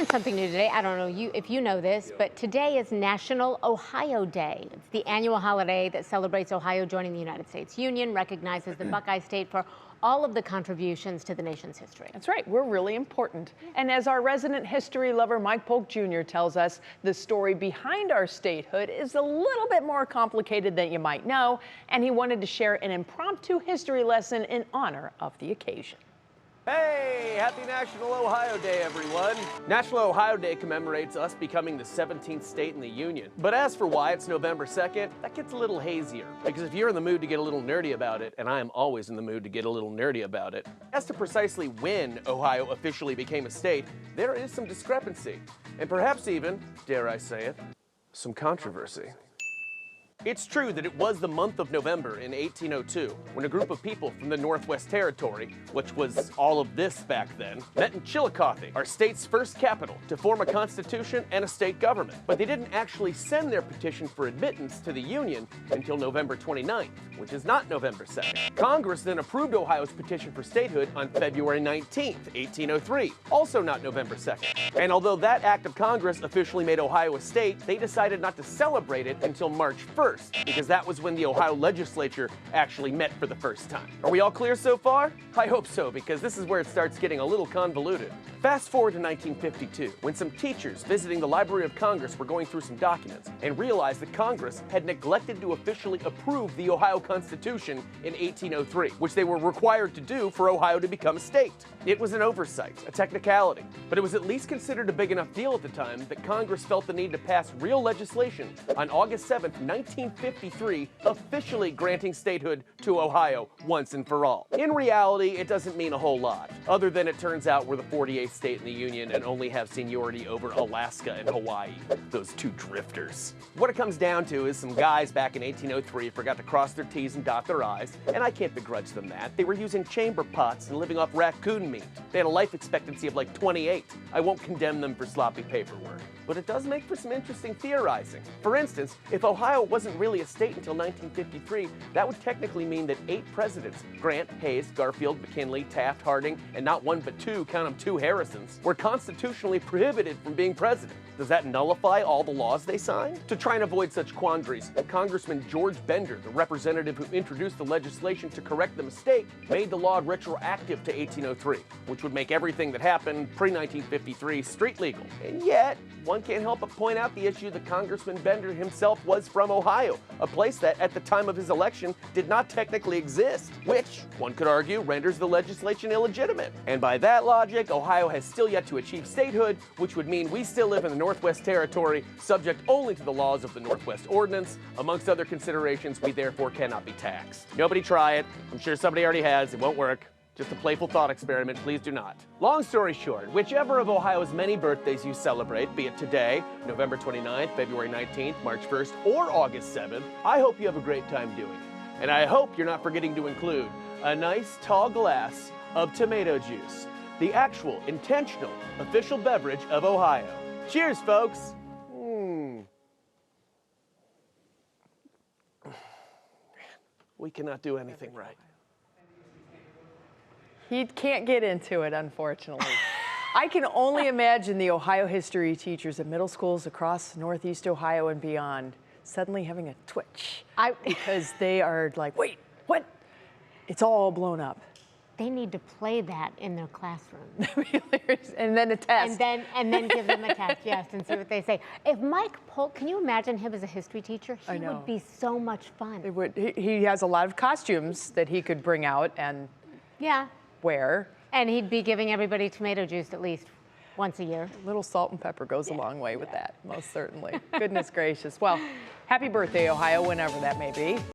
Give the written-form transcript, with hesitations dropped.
learned something new today. I don't know if you know this, but today is National Ohio Day. It's the annual holiday that celebrates Ohio joining the United States Union, recognizes the Buckeye State for all of the contributions to the nation's history. That's right, we're really important. And as our resident history lover, Mike Polk Jr. tells us, the story behind our statehood is a little bit more complicated than you might know, and he wanted to share an impromptu history lesson in honor of the occasion. Hey, happy National Ohio Day, everyone. National Ohio Day commemorates us becoming the 17th state in the Union. But as for why it's November 2nd, that gets a little hazier. Because if you're in the mood to get a little nerdy about it, and I am always in the mood to get a little nerdy about it, as to precisely when Ohio officially became a state, there is some discrepancy. And perhaps even, dare I say it, some controversy. It's true that it was the month of November in 1802 when a group of people from the Northwest Territory, which was all of this back then, met in Chillicothe, our state's first capital, to form a constitution and a state government. But they didn't actually send their petition for admittance to the Union until November 29th, which is not November 2nd. Congress then approved Ohio's petition for statehood on February 19th, 1803, also not November 2nd. And although that act of Congress officially made Ohio a state, they decided not to celebrate it until March 1st. Because that was when the Ohio legislature actually met for the first time. Are we all clear so far? I hope so, because this is where it starts getting a little convoluted. Fast forward to 1952, when some teachers visiting the Library of Congress were going through some documents and realized that Congress had neglected to officially approve the Ohio Constitution in 1803, which they were required to do for Ohio to become a state. It was an oversight, a technicality, but it was at least considered a big enough deal at the time that Congress felt the need to pass real legislation on August 7th, 1953, officially granting statehood to Ohio once and for all. In reality, it doesn't mean a whole lot, other than it turns out we're the 48th state in the Union and only have seniority over Alaska and Hawaii, those two drifters. What it comes down to is some guys back in 1803 forgot to cross their T's and dot their I's, and I can't begrudge them that. They were using chamber pots and living off raccoon meat. They had a life expectancy of like 28. I won't condemn them for sloppy paperwork, but it does make for some interesting theorizing. For instance, if Ohio wasn't really a state until 1953, that would technically mean that 8 presidents, Grant, Hayes, Garfield, McKinley, Taft, Harding, and not one but two, count them 2 Harrisons, were constitutionally prohibited from being president. Does that nullify all the laws they signed? To try and avoid such quandaries, Congressman George Bender, the representative who introduced the legislation to correct the mistake, made the law retroactive to 1803, which would make everything that happened pre-1953 street legal. And yet, one can't help but point out the issue that Congressman Bender himself was from Ohio, a place that, at the time of his election, did not technically exist, which, one could argue, renders the legislation illegitimate. And by that logic, Ohio has still yet to achieve statehood, which would mean we still live in the Northwest Territory, subject only to the laws of the Northwest Ordinance. Amongst other considerations, we therefore cannot be taxed. Nobody try it. I'm sure somebody already has. It won't work. Just a playful thought experiment, please do not. Long story short, whichever of Ohio's many birthdays you celebrate, be it today, November 29th, February 19th, March 1st, or August 7th, I hope you have a great time doing it. And I hope you're not forgetting to include a nice tall glass of tomato juice, the actual, intentional, official beverage of Ohio. Cheers, folks! We cannot do anything right. He can't get into it, unfortunately. I can only imagine the Ohio history teachers at middle schools across Northeast Ohio and beyond suddenly having a twitch because they are like, wait, what? It's all blown up. They need to play that in their classroom. And then a test. And then give them a test, yes, and see what they say. If Mike Polk, can you imagine him as a history teacher? He would be so much fun. It would. He has a lot of costumes that he could bring out and wear. And he'd be giving everybody tomato juice at least once a year. A little salt and pepper goes a long way with that, most certainly. Goodness gracious. Well, happy birthday, Ohio, whenever that may be.